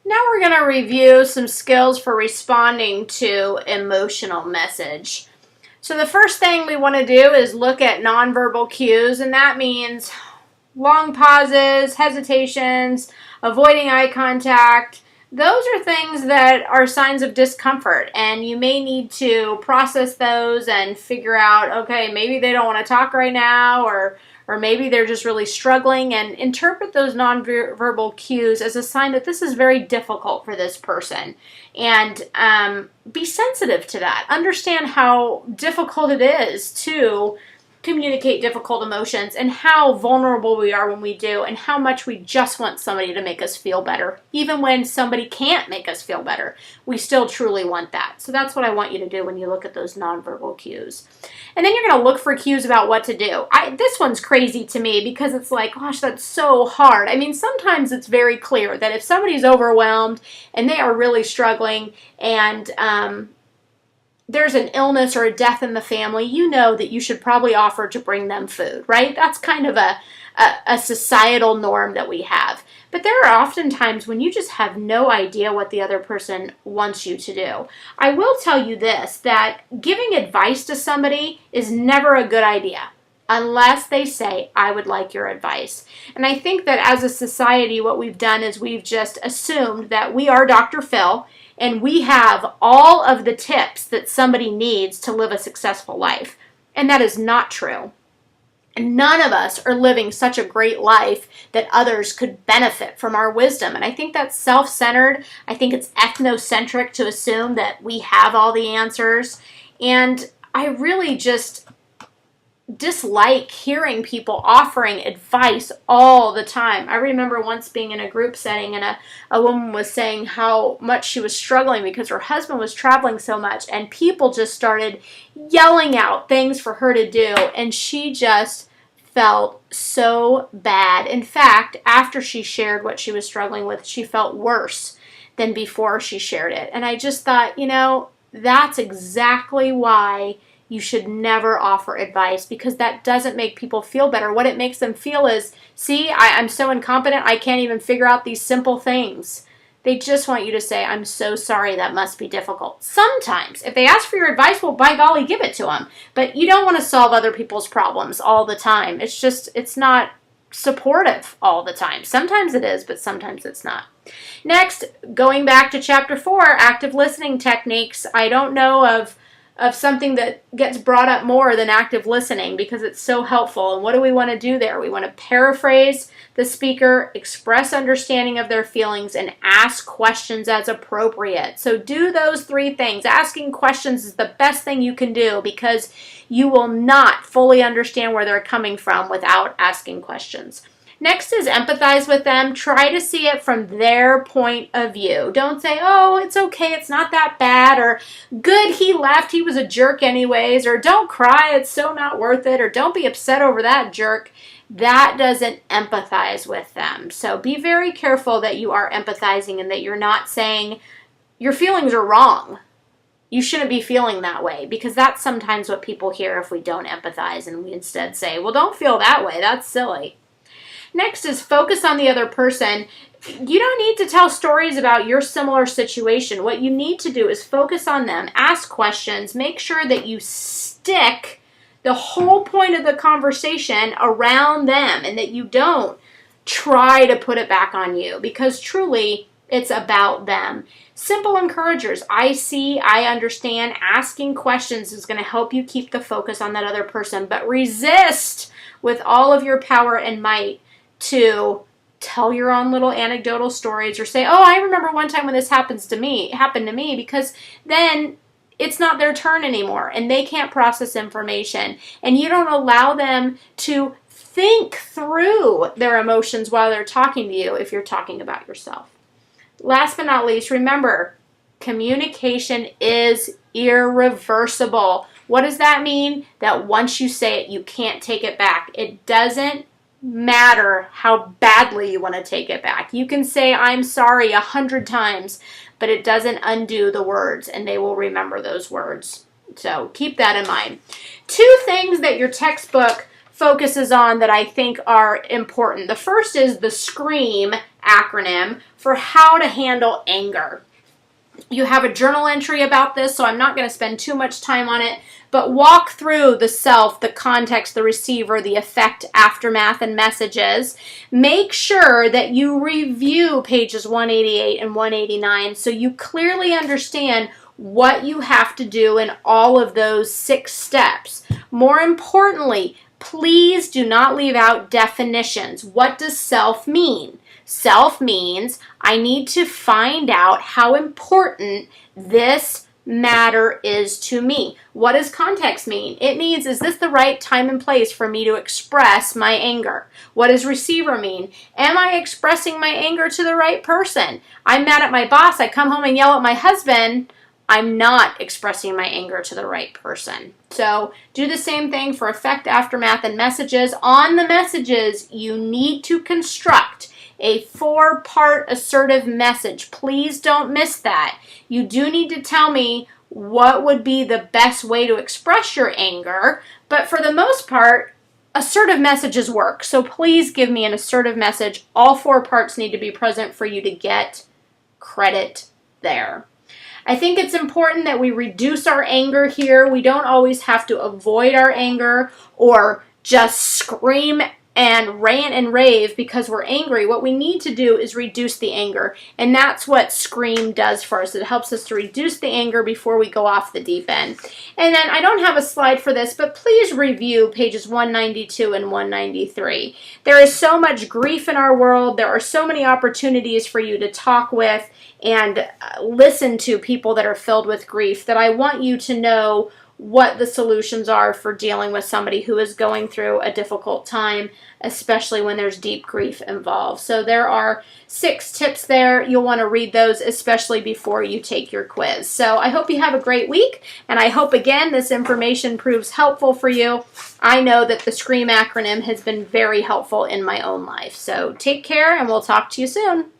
Now we're going to review some skills for responding to emotional message. So the first thing we want to do is look at nonverbal cues, and that means long pauses, hesitations, avoiding eye contact. Those are things that are signs of discomfort, and you may need to process those and figure out, okay, maybe they don't want to talk right now, or maybe they're just really struggling, and interpret those nonverbal cues as a sign that this is very difficult for this person. And be sensitive to that. Understand how difficult it is to communicate difficult emotions and how vulnerable we are when we do, and how much we just want somebody to make us feel better. Even when somebody can't make us feel better, we still truly want that. So that's what I want you to do when you look at those nonverbal cues. And then you're going to look for cues about what to do. This one's crazy to me because it's like, gosh, that's so hard. I mean, sometimes it's very clear that if somebody's overwhelmed and they are really struggling, and there's an illness or a death in the family, you know that you should probably offer to bring them food, right? That's kind of a societal norm that we have. But there are often times when you just have no idea what the other person wants you to do. I will tell you this, that giving advice to somebody is never a good idea unless they say, I would like your advice. And I think that as a society, what we've done is we've just assumed that we are Dr. Phil, and we have all of the tips that somebody needs to live a successful life. And that is not true. And none of us are living such a great life that others could benefit from our wisdom. And I think that's self-centered. I think it's ethnocentric to assume that we have all the answers. And I really just dislike hearing people offering advice all the time. I remember once being in a group setting, and a woman was saying how much she was struggling because her husband was traveling so much, and people just started yelling out things for her to do, and she just felt so bad. In fact, after she shared what she was struggling with, she felt worse than before she shared it. And I just thought, that's exactly why you should never offer advice, because that doesn't make people feel better. What it makes them feel is, see, I'm so incompetent, I can't even figure out these simple things. They just want you to say, I'm so sorry, that must be difficult. Sometimes, if they ask for your advice, well, by golly, give it to them. But you don't want to solve other people's problems all the time. It's not supportive all the time. Sometimes it is, but sometimes it's not. Next, going back to chapter 4, active listening techniques. I don't know of something that gets brought up more than active listening, because it's so helpful. And what do we want to do there? We want to paraphrase the speaker, express understanding of their feelings, and ask questions as appropriate. So do those 3 things. Asking questions is the best thing you can do, because you will not fully understand where they're coming from without asking questions. Next is empathize with them. Try to see it from their point of view. Don't say, oh, it's okay, it's not that bad, or good, he left, he was a jerk anyways, or don't cry, it's so not worth it, or don't be upset over that jerk. That doesn't empathize with them. So be very careful that you are empathizing and that you're not saying your feelings are wrong. You shouldn't be feeling that way, because that's sometimes what people hear if we don't empathize and we instead say, well, don't feel that way, that's silly. Next is focus on the other person. You don't need to tell stories about your similar situation. What you need to do is focus on them, ask questions, make sure that you stick the whole point of the conversation around them, and that you don't try to put it back on you, because truly it's about them. Simple encouragers. I see, I understand. Asking questions is going to help you keep the focus on that other person, but resist with all of your power and might to tell your own little anecdotal stories, or say, oh, I remember one time when this happened to me, because then it's not their turn anymore and they can't process information, and you don't allow them to think through their emotions while they're talking to you if you're talking about yourself. Last but not least, remember, communication is irreversible. What does that mean? That once you say it, you can't take it back. It doesn't matter how badly you want to take it back. You can say, I'm sorry 100 times, but it doesn't undo the words, and they will remember those words. So keep that in mind. 2 things that your textbook focuses on that I think are important. The first is the SCREAM acronym for how to handle anger. You have a journal entry about this, so I'm not going to spend too much time on it, but walk through the self, the context, the receiver, the effect, aftermath, and messages. Make sure that you review pages 188 and 189 so you clearly understand what you have to do in all of those 6 steps. More importantly, please do not leave out definitions. What does self mean? Self means I need to find out how important this matter is to me. What does context mean? It means, is this the right time and place for me to express my anger? What does receiver mean? Am I expressing my anger to the right person? I'm mad at my boss. I come home and yell at my husband. I'm not expressing my anger to the right person. So do the same thing for effect, aftermath, and messages. On the messages, you need to construct a 4-part assertive message. Please don't miss that. You do need to tell me what would be the best way to express your anger, but for the most part, assertive messages work. So please give me an assertive message. All 4 parts need to be present for you to get credit there. I think it's important that we reduce our anger here. We don't always have to avoid our anger or just scream and rant and rave because we're angry. What we need to do is reduce the anger, and that's what SCREAM does for us. It helps us to reduce the anger before we go off the deep end. And then I don't have a slide for this, but please review pages 192 and 193. There is so much grief in our world. There are so many opportunities for you to talk with and listen to people that are filled with grief that I want you to know what the solutions are for dealing with somebody who is going through a difficult time, especially when there's deep grief involved. So there are 6 tips there. You'll want to read those, especially before you take your quiz. So I hope you have a great week, and I hope, again, this information proves helpful for you. I know that the SCREAM acronym has been very helpful in my own life. So take care, and we'll talk to you soon.